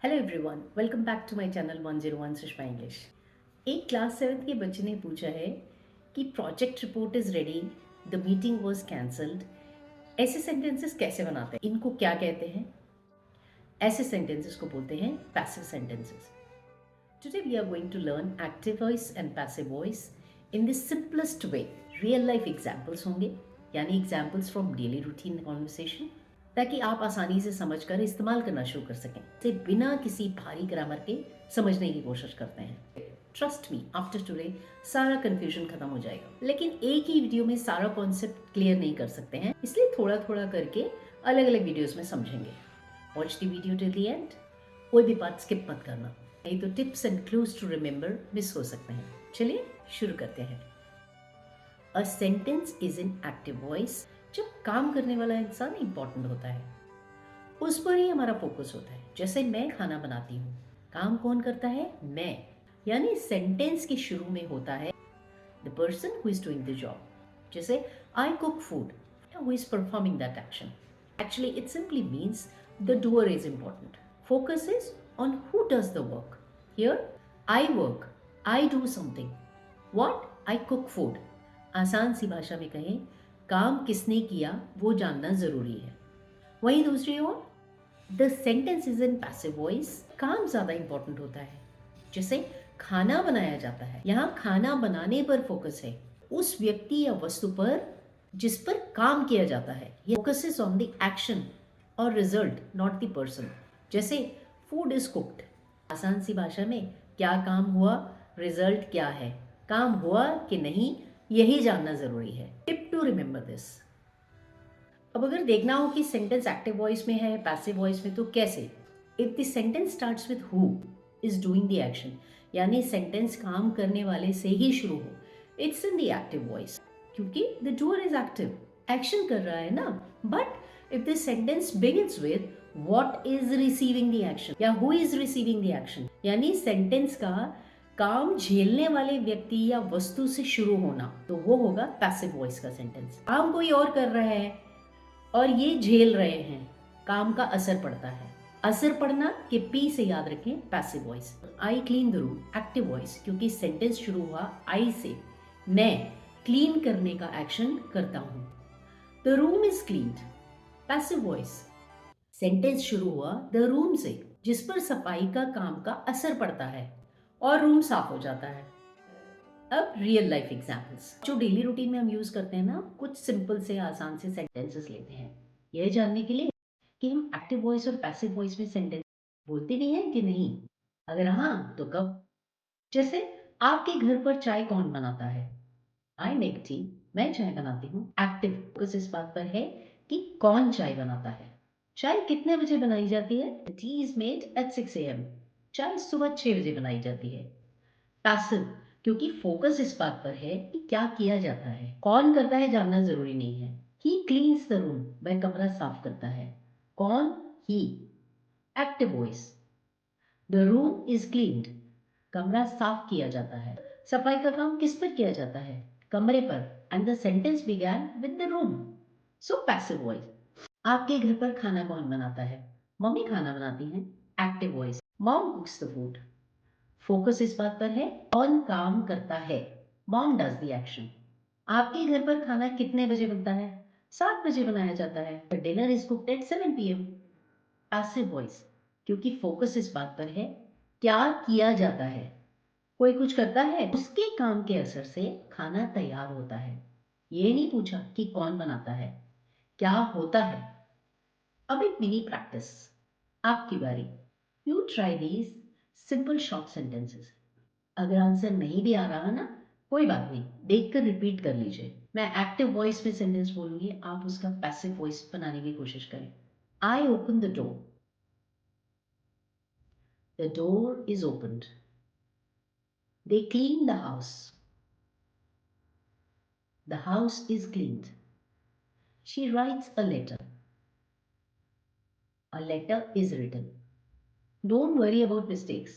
Hello everyone, welcome back to my channel 101 Sushma English. एक class 7th के बच्चे ने पूछा है कि project report is ready, the meeting was cancelled. ऐसे सेंटेंसेस कैसे बनाते हैं, इनको क्या कहते हैं? ऐसे सेंटेंसेस को बोलते हैं passive sentences. Today we are going to learn active voice and passive voice in the simplest way. Real life examples होंगे, यानी examples from daily routine conversation, ताकि आप आसानी से समझकर इस्तेमाल करना शुरू कर सकें। से बिना किसी भारी ग्रामर के समझने की कोशिश करते हैं। ट्रस्ट मी, आफ्टर टुडे सारा कंफ्यूजन खत्म हो जाएगा। लेकिन एक ही वीडियो में सारा कॉन्सेप्ट क्लियर नहीं कर सकते हैं, इसलिए थोड़ा थोड़ा करके अलग अलग वीडियोस में समझेंगे। Watch the video till the end, कोई भी पार्ट स्किप मत करना, नहीं तो tips and clues to remember miss हो सकते हैं। चलिए शुरू करते हैं। A sentence is in active voice जब काम करने वाला इंसान इंपॉर्टेंट होता है, उस पर ही हमारा फोकस होता है। जैसे मैं खाना बनाती हूँ, काम कौन करता है? मैं। यानी सेंटेंस के शुरू में होता है the person who is doing the job. जैसे I cook food, who is performing that action. Actually it simply means the doer is important, focus is on who does the work. Here I work, I do something, what? I cook food. आसान सी भाषा में कहें, काम किसने किया वो जानना जरूरी है। वहीं दूसरी ओर the sentence is in passive voice, काम ज्यादा इंपॉर्टेंट होता है। जैसे खाना बनाया जाता है, यहाँ खाना बनाने पर फोकस है, उस व्यक्ति या वस्तु पर जिस पर काम किया जाता है। ये focus is on the action और रिजल्ट, नॉट द पर्सन। जैसे फूड इज कुक्ड, आसान सी भाषा में क्या काम हुआ, रिजल्ट क्या है, काम हुआ कि नहीं, यही जानना जरूरी है। Tip to remember this. अब अगर देखना हो कि सेंटेंस एक्टिव वॉइस में है, पैसिव वॉइस में, तो कैसे? If the sentence starts with who is doing the action, यानी सेंटेंस काम करने वाले से ही शुरू हो, it's in the active voice, क्योंकि the doer is active, action कर रहा है ना। But if the sentence begins with what is receiving the action या who is receiving the action, यानी सेंटेंस का काम झेलने वाले व्यक्ति या वस्तु से शुरू होना, तो वो होगा पैसिव वॉइस का सेंटेंस। काम कोई और कर रहा है और ये झेल रहे हैं, काम का असर पड़ता है। असर पड़ना के पी से याद रखें passive voice. I clean the room, active voice, क्योंकि सेंटेंस शुरू हुआ आई से, मैं क्लीन करने का एक्शन करता हूं। The room is cleaned, passive voice, sentence शुरू हुआ द रूम से, जिस पर सफाई का काम का असर पड़ता है और रूम साफ हो जाता है। अब रियल लाइफ एग्जांपल्स जो डेली रूटीन में हम यूज करते हैं ना, कुछ सिंपल से आसान से सेंटेंसेस लेते हैं, यह जानने के लिए कि हम एक्टिव वॉइस और पैसिव वॉइस में सेंटेंस बोलते भी हैं कि नहीं। अगर हाँ तो कब? जैसे आपके घर पर चाय कौन बनाता है? आई मेक टी, मैं चाय बनाती हूँ। एक्टिव फोकस इस बात पर है कि कौन चाय बनाता है। चाय कितने बजे बनाई जाती है? T is made at 6 AM, चाय सुबह 6 बजे बनाई जाती है। पैसिव, क्योंकि फोकस इस बात पर है कि क्या किया जाता है, कौन करता है जानना जरूरी नहीं है। ही क्लीन्स द रूम, वह कमरा साफ करता है। कौन? ही। Active voice, the room is cleaned, कमरा साफ किया जाता है। सफाई का काम किस पर किया जाता है? कमरे पर। And the sentence began with the room. So passive voice. आपके घर पर खाना कौन बनाता है? मम्मी खाना बनाती हैं। Active voice, mom कुक्स the food, focus इस बात पर है कौन काम करता है, मॉम डज द एक्शन। आपके घर पर खाना कितने बजे बनता है? 7 बजे बनाया जाता है। Dinner is cooked at 7 PM। Passive voice, क्योंकि फोकस इस बात पर है क्या किया जाता है, कोई कुछ करता है, उसके काम के असर से खाना तैयार होता है। ये नहीं पूछा कि कौन बनाता है, क्या होता है। अब एक मिनी प्रैक्टिस, आपकी बारी। You try these simple short sentences. अगर आंसर नहीं भी आ रहा ना, कोई बात नहीं, देखकर रिपीट कर लीजिए। मैं एक्टिव वॉइस में सेंटेंस बोलूंगी, आप उसका पैसिव वॉइस बनाने की कोशिश करें। I open the door, the door is opened. They clean the house, the house is cleaned. She writes a letter is written. Don't worry about mistakes.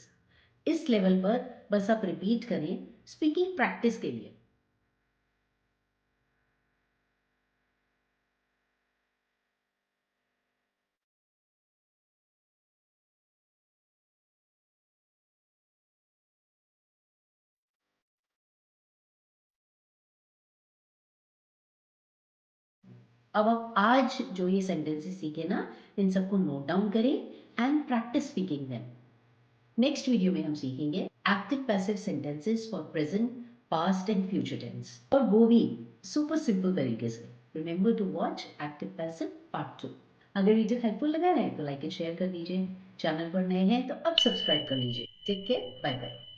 इस level पर बस आप रिपीट करें स्पीकिंग प्रैक्टिस के लिए। अब आप आज जो ये सेंटेंसेस सीखे ना, इन सबको नोट डाउन करें and practice speaking them. Next video में हम सीखेंगे active passive sentences for present, past and future tense, और वो भी सुपर सिंपल तरीके से। Remember to watch active passive part 2। अगर वीडियो हेल्पफुल लगा है तो लाइक एंड शेयर कर दीजिए। चैनल पर नए हैं तो अब सब्सक्राइब कर लीजिए। Take care, bye bye.